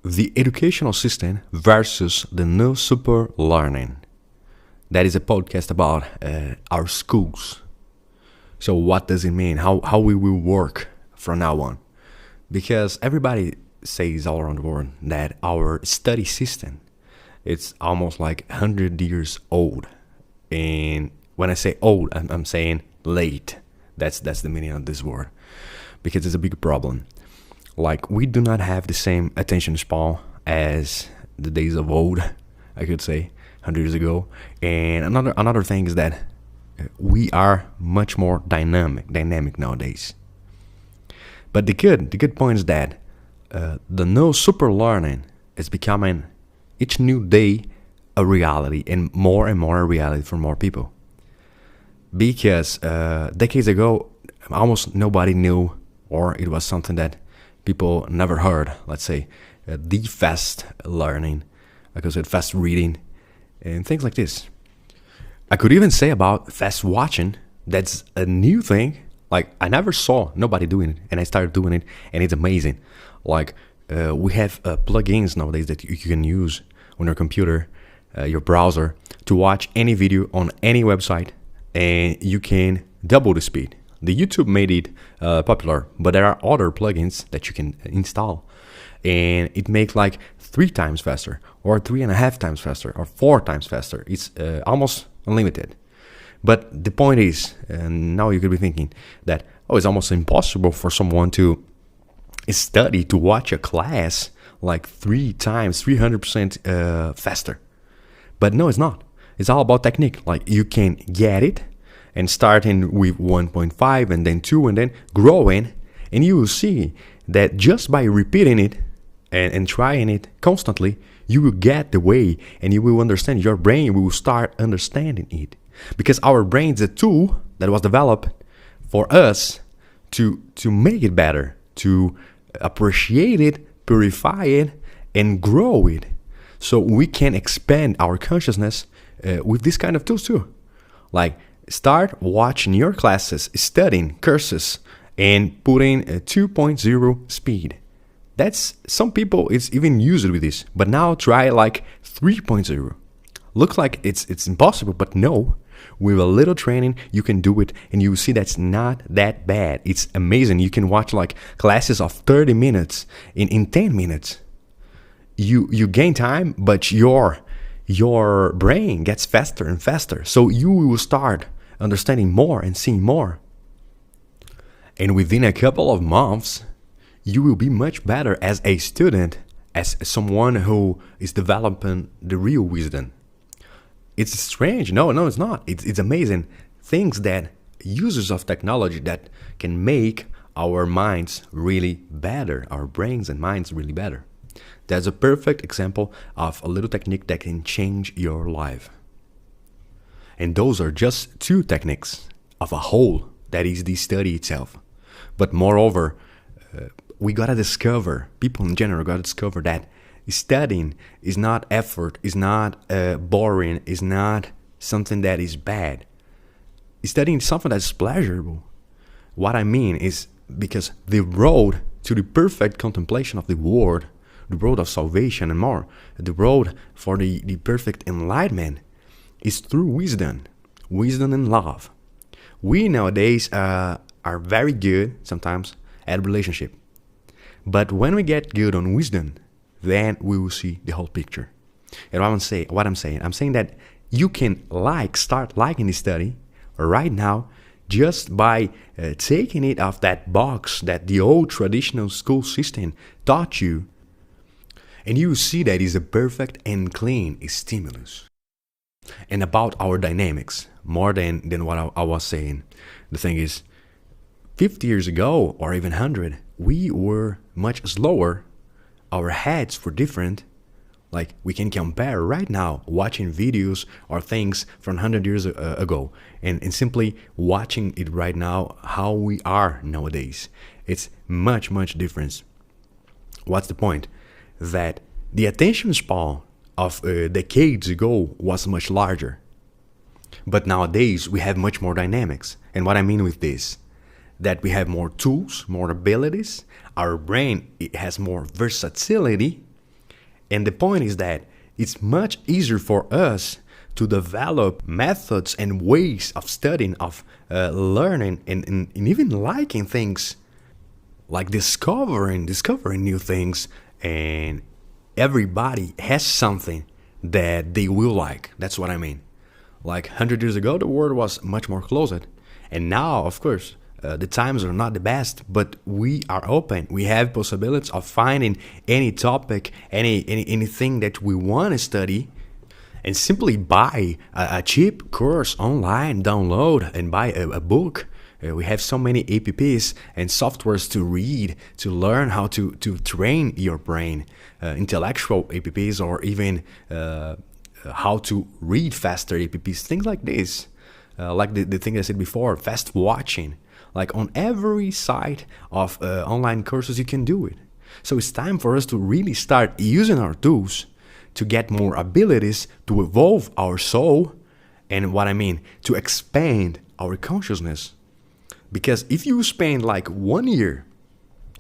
The educational system versus the new super learning. That is a podcast about our schools. So what does it mean? How we will work from now on? Because everybody says all around the world that our study system it's almost like 100 years old. And when I say old, I'm saying late. That's the meaning of this word. Because it's a big problem. Like we do not have the same attention span as the days of old, I could say, 100 years ago. And another thing is that we are much more dynamic nowadays. But the good point is that the new super learning is becoming each new day a reality and more a reality for more people. Because decades ago, almost nobody knew, or it was something that people never heard, let's say, the fast learning, like I said, fast reading, and things like this. I could even say about fast watching, that's a new thing. Like, I never saw nobody doing it, and I started doing it, and it's amazing. Like, we have plugins nowadays that you can use on your computer, your browser, to watch any video on any website, and you can double the speed. The YouTube made it popular, but there are other plugins that you can install, and it makes like 3 times faster, or 3.5 times faster, or 4 times faster. It's almost unlimited. But the point is, and now you could be thinking that, it's almost impossible for someone to study, to watch a class like 3 times, 300% faster. But no, it's not. It's all about technique. Like you can get it, and starting with 1.5 and then 2 and then growing, and you will see that just by repeating it and trying it constantly, you will get the way and you will understand. Your brain will start understanding it. Because our brain is a tool that was developed for us to make it better, to appreciate it, purify it, and grow it. So we can expand our consciousness with this kind of tools too. Like, start watching your classes, studying courses, and putting a 2.0 speed. That's some people it's even used with this, but now try like 3.0. Looks like it's impossible, but no. With a little training, you can do it, and you will see that's not that bad. It's amazing. You can watch like classes of 30 minutes in 10 minutes. You gain time, but your brain gets faster and faster. So you will start understanding more and seeing more. And within a couple of months, you will be much better as a student, as someone who is developing the real wisdom. It's strange. No, it's not. It's amazing. Things that users of technology that can make our minds really better, our brains and minds really better. That's a perfect example of a little technique that can change your life. And those are just 2 techniques of a whole, that is the study itself. But moreover, we gotta discover, people in general gotta discover that studying is not effort, is not boring, is not something that is bad. Studying is something that's pleasurable. What I mean is because the road to the perfect contemplation of the Word, the road of salvation and more, the road for the perfect enlightenment is through wisdom and love. We nowadays are very good sometimes at relationship. But when we get good on wisdom, then we will see the whole picture. And what I'm saying that you can start liking the study right now just by taking it off that box that the old traditional school system taught you. And you will see that it's a perfect and clean stimulus. And about our dynamics, more than what I was saying, the thing is, 50 years ago, or even 100, we were much slower. Our heads were different. Like, we can compare right now watching videos or things from 100 years ago and simply watching it right now, how we are nowadays. It's much different. What's the point? That the attention span of decades ago was much larger. But nowadays, we have much more dynamics. And what I mean with this, that we have more tools, more abilities. Our brain, it has more versatility. And the point is that it's much easier for us to develop methods and ways of studying, of learning, and even liking things, like discovering new things. And everybody has something that they will like. That's what I mean. Like 100 years ago, the world was much more closed. And now, of course, the times are not the best, but we are open. We have possibilities of finding any topic, anything that we want to study, and simply buy a cheap course online, download and buy a book. We have so many apps and softwares to read, to learn how to train your brain, intellectual apps, or even how to read faster apps, things like this. Like the thing I said before, fast watching. Like on every site of online courses, you can do it. So it's time for us to really start using our tools to get more abilities, to evolve our soul, and what I mean, to expand our consciousness. Because if you spend like 1 year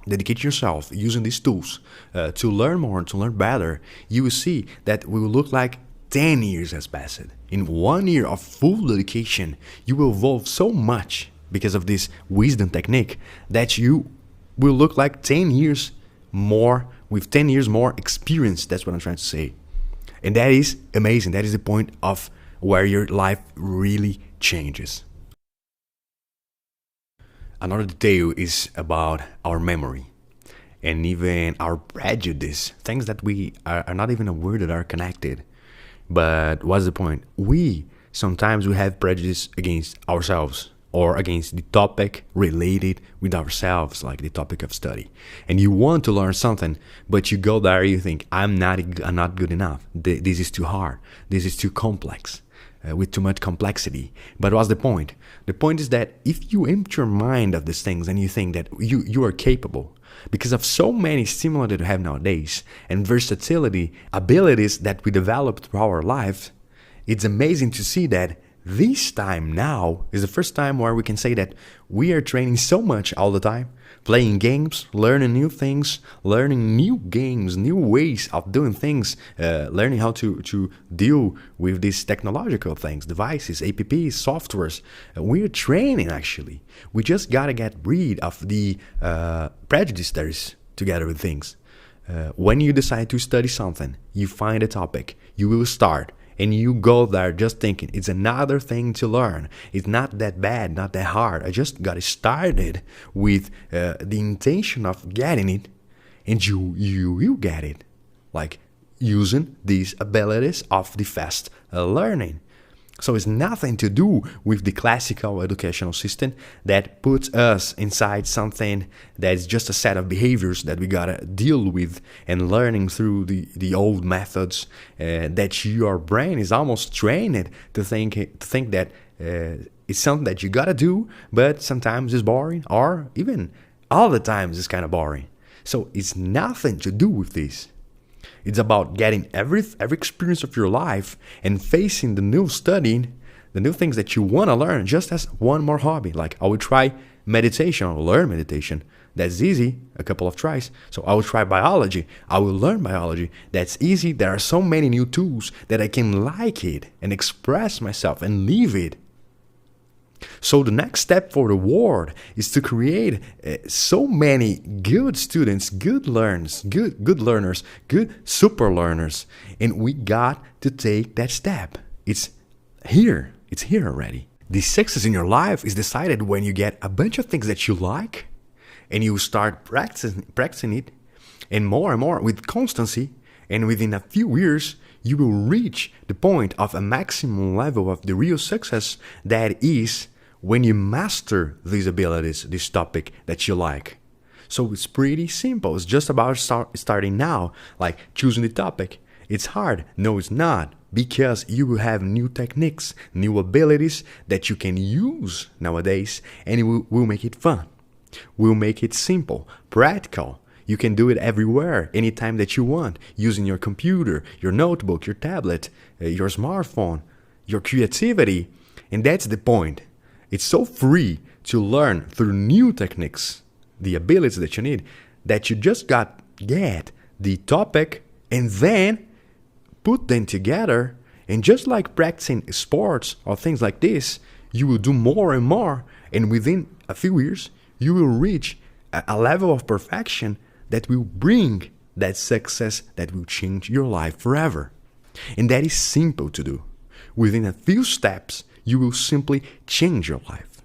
dedicating yourself using these tools to learn more, to learn better, you will see that we will look like 10 years has passed. In 1 year of full dedication, you will evolve so much because of this wisdom technique that you will look like 10 years more, with 10 years more experience. That's what I'm trying to say. And that is amazing. That is the point of where your life really changes. Another detail is about our memory and even our prejudice, things that we are not even aware that are connected. But what's the point? Sometimes we have prejudice against ourselves or against the topic related with ourselves, like the topic of study. And you want to learn something, but you go there, you think, I'm not good enough. This is too hard. This is too complex, with too much complexity. But what's the point? The point is that if you empty your mind of these things and you think that you are capable, because of so many stimuli that we have nowadays and versatility, abilities that we develop through our life, it's amazing to see that this time now is the first time where we can say that we are training so much all the time, playing games, learning new things, learning new games, new ways of doing things, learning how to deal with these technological things, devices, apps, softwares. We're training actually. We just gotta get rid of the prejudice there is together with things. When you decide to study something, you find a topic, you will start. And you go there just thinking, it's another thing to learn. It's not that bad, not that hard. I just got started with the intention of getting it. And you get it. Like using these abilities of the fast learning. So it's nothing to do with the classical educational system that puts us inside something that's just a set of behaviors that we gotta deal with and learning through the old methods that your brain is almost trained to think that it's something that you gotta do, but sometimes it's boring, or even all the times it's kind of boring. So it's nothing to do with this. It's about getting every experience of your life and facing the new studying, the new things that you want to learn just as one more hobby. Like I will try meditation or learn meditation. That's easy, a couple of tries. So I will try biology. I will learn biology. That's easy. There are so many new tools that I can like it and express myself and live it. So the next step for the world is to create so many good students, good learners, good super learners. And we got to take that step. It's here already. The success in your life is decided when you get a bunch of things that you like and you start practicing it, and more with constancy, and within a few years you will reach the point of a maximum level of the real success. That is when you master these abilities, this topic that you like. So it's pretty simple. It's just about starting now, like choosing the topic. It's hard. No, it's not. Because you will have new techniques, new abilities that you can use nowadays, and it will make it fun. We'll make it simple, practical. You can do it everywhere, anytime that you want, using your computer, your notebook, your tablet, your smartphone, your creativity. And that's the point. It's so free to learn through new techniques, the abilities that you need, that you just get the topic and then put them together. And just like practicing sports or things like this, you will do more and more. And within a few years, you will reach a level of perfection that will bring that success that will change your life forever. And that is simple to do. Within a few steps, you will simply change your life.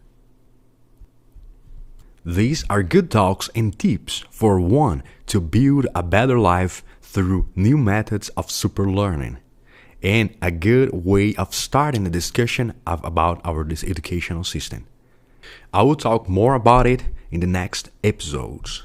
These are good talks and tips for one to build a better life through new methods of super learning, and a good way of starting a discussion about our educational system. I will talk more about it in the next episodes.